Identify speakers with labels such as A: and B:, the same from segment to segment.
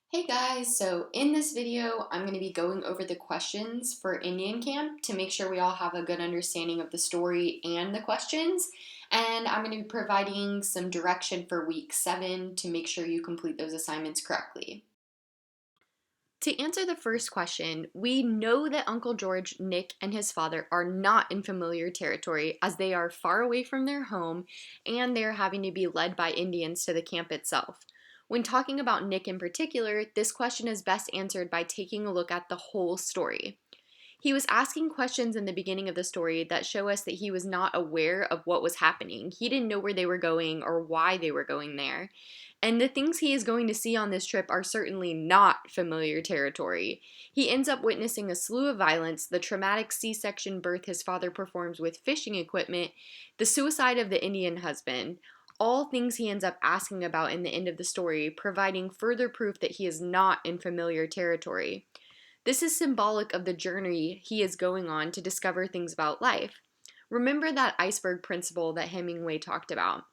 A: Hey guys, so in this video, I'm going to be going over the questions for Indian Camp to make sure we all have a good understanding of the story and the questions. And I'm going to be providing some direction for week 7 to make sure you complete those assignments correctly. To answer the first question, we know that Uncle George, Nick, and his father are not in familiar territory as they are far away from their home and they're having to be led by Indians to the camp itself. When talking about Nick in particular, this question is best answered by taking a look at the whole story. He was asking questions in the beginning of the story that show us that he was not aware of what was happening. He didn't know where they were going or why they were going there. And the things he is going to see on this trip are certainly not familiar territory. He ends up witnessing a slew of violence, the traumatic C-section birth his father performs with fishing equipment, the suicide of the Indian husband, all things he ends up asking about in the end of the story, providing further proof that he is not in familiar territory. This is symbolic of the journey he is going on to discover things about life. Remember that iceberg principle that Hemingway talked about.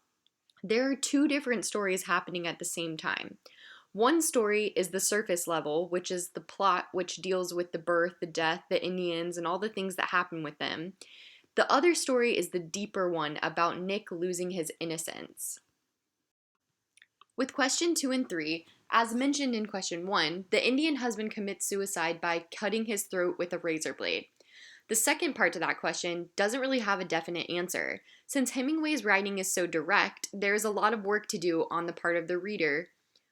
A: There are two different stories happening at the same time. One story is the surface level, which is the plot which deals with the birth, the death, the Indians, and all the things that happen with them. The other story is the deeper one about Nick losing his innocence. With question 2 and 3, as mentioned in question 1, the Indian husband commits suicide by cutting his throat with a razor blade. The second part to that question doesn't really have a definite answer. Since Hemingway's writing is so direct, there is a lot of work to do on the part of the reader.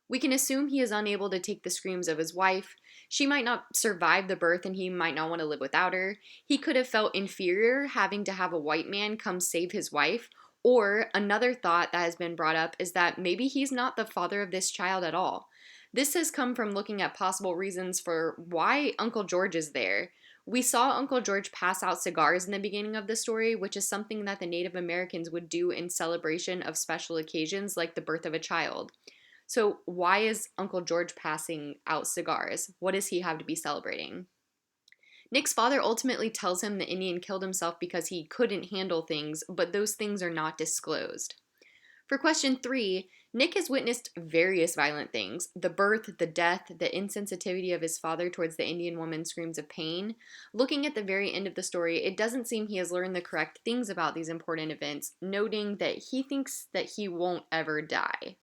A: We can assume he is unable to take the screams of his wife. She might not survive the birth and he might not want to live without her. He could have felt inferior having to have a white man come save his wife. Or another thought that has been brought up is that maybe he's not the father of this child at all. This has come from looking at possible reasons for why Uncle George is there. We saw Uncle George pass out cigars in the beginning of the story, which is something that the Native Americans would do in celebration of special occasions like the birth of a child. So, why is Uncle George passing out cigars? What does he have to be celebrating? Nick's father ultimately tells him the Indian killed himself because he couldn't handle things, but those things are not disclosed. For question 3, Nick has witnessed various violent things: the birth, the death, the insensitivity of his father towards the Indian woman's screams of pain. Looking at the very end of the story, it doesn't seem he has learned the correct things about these important events, noting that he thinks that he won't ever die.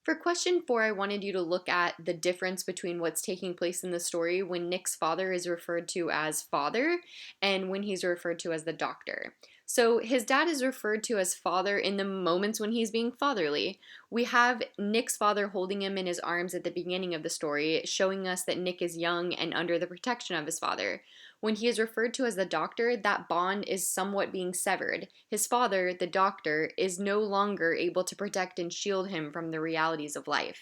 A: For question 4, I wanted you to look at the difference between what's taking place in the story when Nick's father is referred to as father and when he's referred to as the doctor. So his dad is referred to as father in the moments when he's being fatherly. We have Nick's father holding him in his arms at the beginning of the story, showing us that Nick is young and under the protection of his father. When he is referred to as the doctor, that bond is somewhat being severed. His father, the doctor, is no longer able to protect and shield him from the realities of life.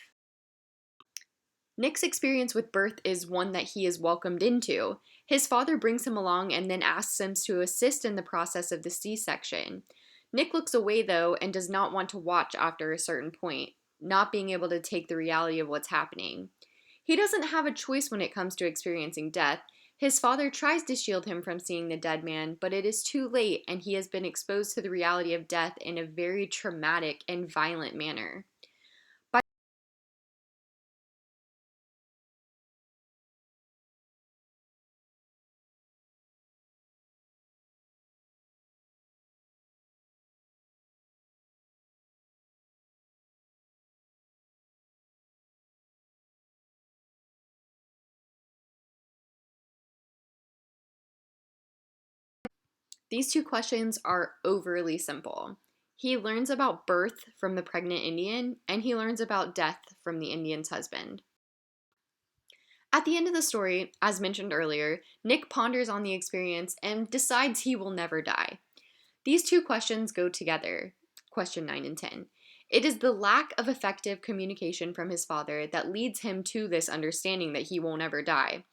A: Nick's experience with birth is one that he is welcomed into. His father brings him along and then asks him to assist in the process of the C-section. Nick looks away though and does not want to watch after a certain point, not being able to take the reality of what's happening. He doesn't have a choice when it comes to experiencing death. His father tries to shield him from seeing the dead man, but it is too late and he has been exposed to the reality of death in a very traumatic and violent manner. These two questions are overly simple. He learns about birth from the pregnant Indian, and he learns about death from the Indian's husband. At the end of the story, as mentioned earlier, Nick ponders on the experience and decides he will never die. These two questions go together, question 9 and 10. It is the lack of effective communication from his father that leads him to this understanding that he won't ever die.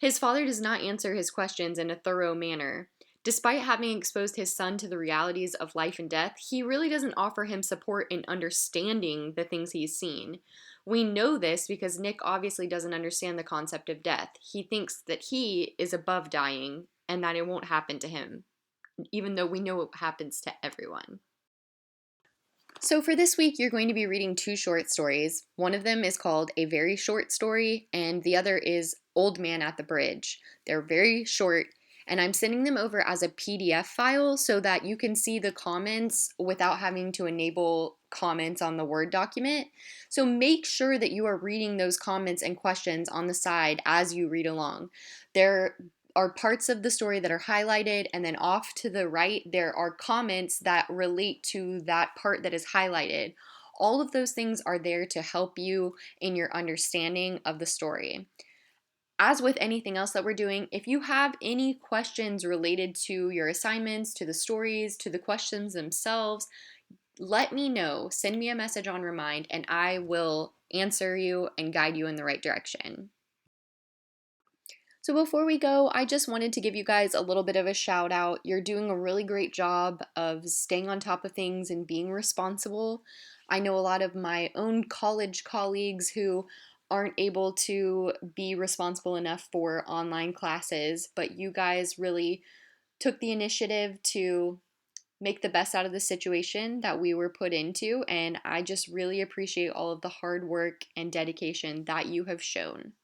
A: His father does not answer his questions in a thorough manner. Despite having exposed his son to the realities of life and death, he really doesn't offer him support in understanding the things he's seen. We know this because Nick obviously doesn't understand the concept of death. He thinks that he is above dying and that it won't happen to him, even though we know it happens to everyone. So, for this week, you're going to be reading two short stories. One of them is called A Very Short Story, and the other is Old Man at the Bridge. They're very short, and I'm sending them over as a PDF file so that you can see the comments without having to enable comments on the Word document. So, make sure that you are reading those comments and questions on the side as you read along. They're are parts of the story that are highlighted, and then off to the right, there are comments that relate to that part that is highlighted. All of those things are there to help you in your understanding of the story. As with anything else that we're doing, if you have any questions related to your assignments, to the stories, to the questions themselves, let me know. Send me a message on Remind, and I will answer you and guide you in the right direction. So before we go, I just wanted to give you guys a little bit of a shout out. You're doing a really great job of staying on top of things and being responsible. I know a lot of my own college colleagues who aren't able to be responsible enough for online classes, but you guys really took the initiative to make the best out of the situation that we were put into, and I just really appreciate all of the hard work and dedication that you have shown.